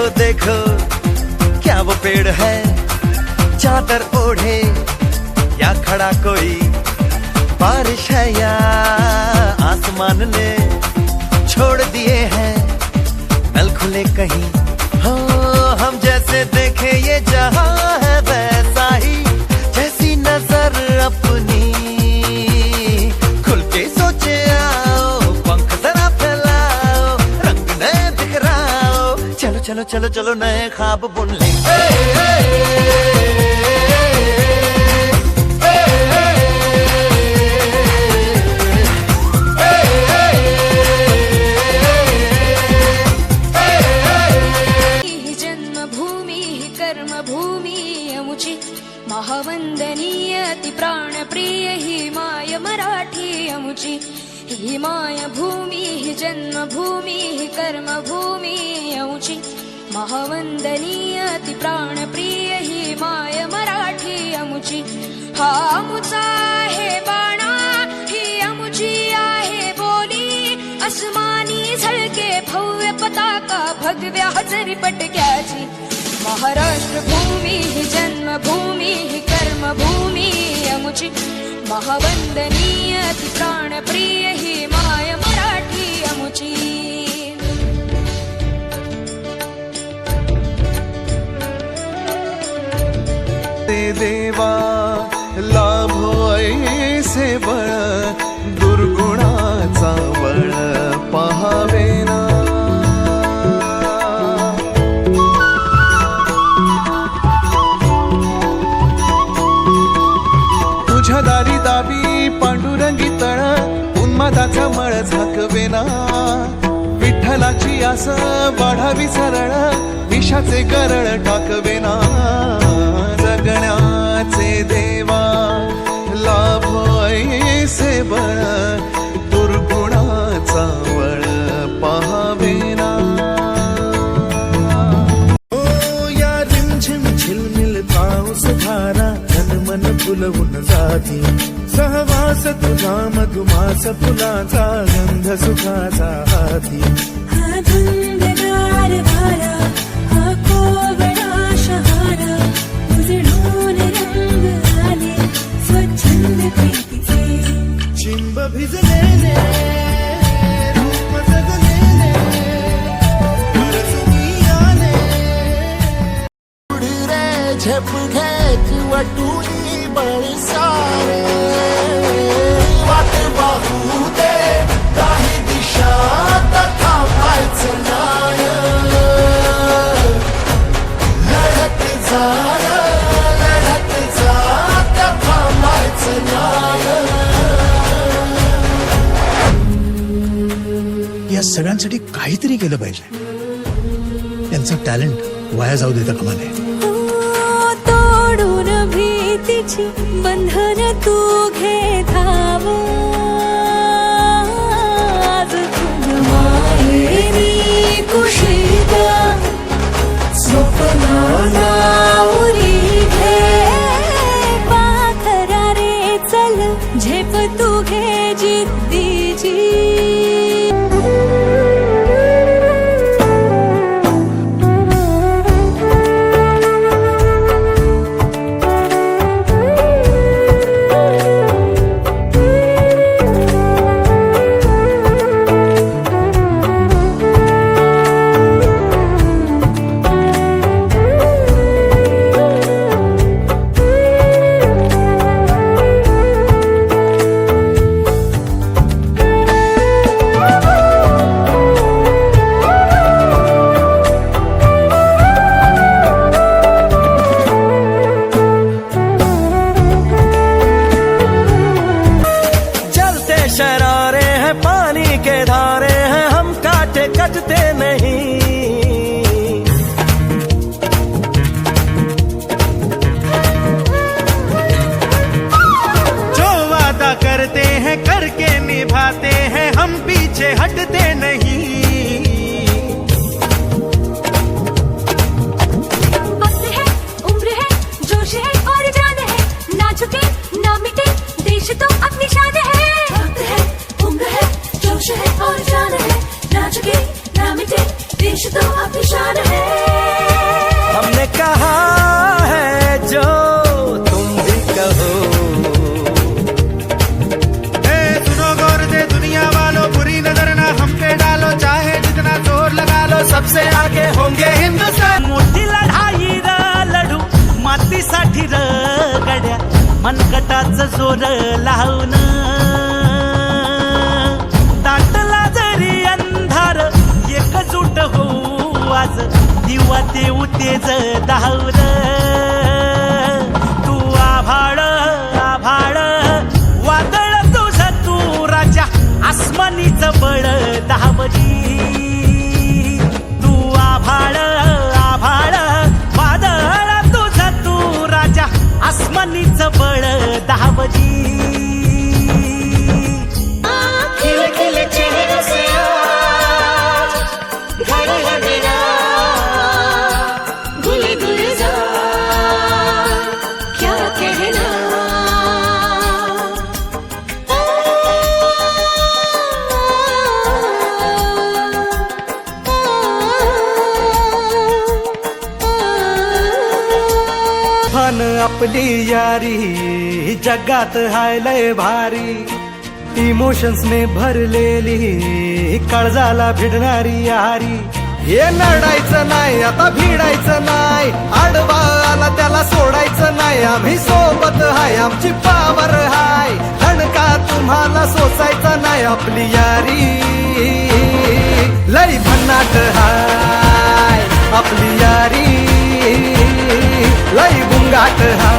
देखो देखो क्या वो पेड़ है, चादर ओढ़े या खड़ा कोई, बारिश है या आसमान ने छोड़ दिए हैं नल खुले कहीं। हो हम जैसे देखे ये जहां है वैसा ही, जैसी नजर अपनी खुल के सोचे आओ, पंख जरा फैलाओ, रंग नए बिखराओ, चलो चलो चलो चलो नए ख्वाब बुन ले। महावंदनीय अति प्राणप्रिय ही माय मराठी अमुची, ही माय भूमी ही जन्मभूमी ही कर्मभूमी अमुची, महावंदनीय अति प्राणप्रिय ही माय मराठी अमुची। हा अमुचा आहे बाणा, ही अमुची आहे बोली, अस्मानी झळके भव्य पताका भगव्या हजरी पटक्याची, महाराष्ट्र भूमी ही जन्मभूमी ही कर्मभूमी अमुची, महावंदनीय अति प्राणप्रिय ही माय मराठी अमुची। देवा लाभो ऐसे बळ, दुर्गुणाचा बळ पहावे ना। तुझ्या दारी दाबी पांडुरंगी तळ, उन्मादाचा मळ झाकवेना, विठ्ठलाची आस वाढावी सरळ, विषाचे करळ टाकवेना। जगण्याचे देवा लाभो ऐसे बळ, दुर्गुणाचा बळ पहावेना। ओ या रिमझिम झिलमिल पाऊस धारा, मन फुलवून जाती, सहवास तुझा मधुमास फुलाचा, गंध सुखाचा हाती। हा धुंदगार वारा, हा कोवळा शहारा, उजळून रंग आले स्वच्छंद प्रीतीचे। चिंब भिजलेले रूप जगलेले, परसुनी आले उडी रे झेप घ्यायची वाटून बळसारे, वाट पाहू दे काही दिशा थांबायचं नाय, लढत जा थांबायचं नाय। या सगळ्यांसाठी काहीतरी केलं पाहिजे, त्यांचं टॅलेंट वाया जाऊ देता कामा नये। तोडून भीतीची बंधन तू घे धाव, आज तुझ मायेनी कुशीत स्वप्नाला उरी घे, पाखरा रे चल झेप तू घे जिद्दीची। शरारे हैं पानी के धारे हैं, हम काटे कटते नहीं। जो वादा करते हैं करके निभाते हैं, हम पीछे हटते नहीं। वक्त है, उम्र है, जोश है और जान है, ना झुके ना मिटे देश तो अपनी शान है। जोश है और जान है, ना झुके ना मिटे देश तो अपनी शान है। मनगटाचं जोर लावून दाटला जरी अंधार एकजूट होऊ आज दिवा देऊ तेज दावर तू आभाळ आभाळ वादळ तुझं तू राजा आसमानीचं बळ दावली तू आभाळ आभाळ वादळ तुझं तू राजा आसमानीचं बळ दावली खिल खिल चेहरे से आज घर है मेरा गुल गुलजार क्या कहना फन आपली यारी जगात हाय लय भारी इमोशन्स ने भरलेली काळजाला भिडणारी यारी हे लढायचं नाही आता भिडायचं नाही आडवा आला त्याला सोडायचं नाही आम्ही सोबत हाय आमची पावर हाय हणका तुम्हाला सोसायचा नाही आपली यारी लय भन्नाट हाय आपली यारी लय बुंगाट हाय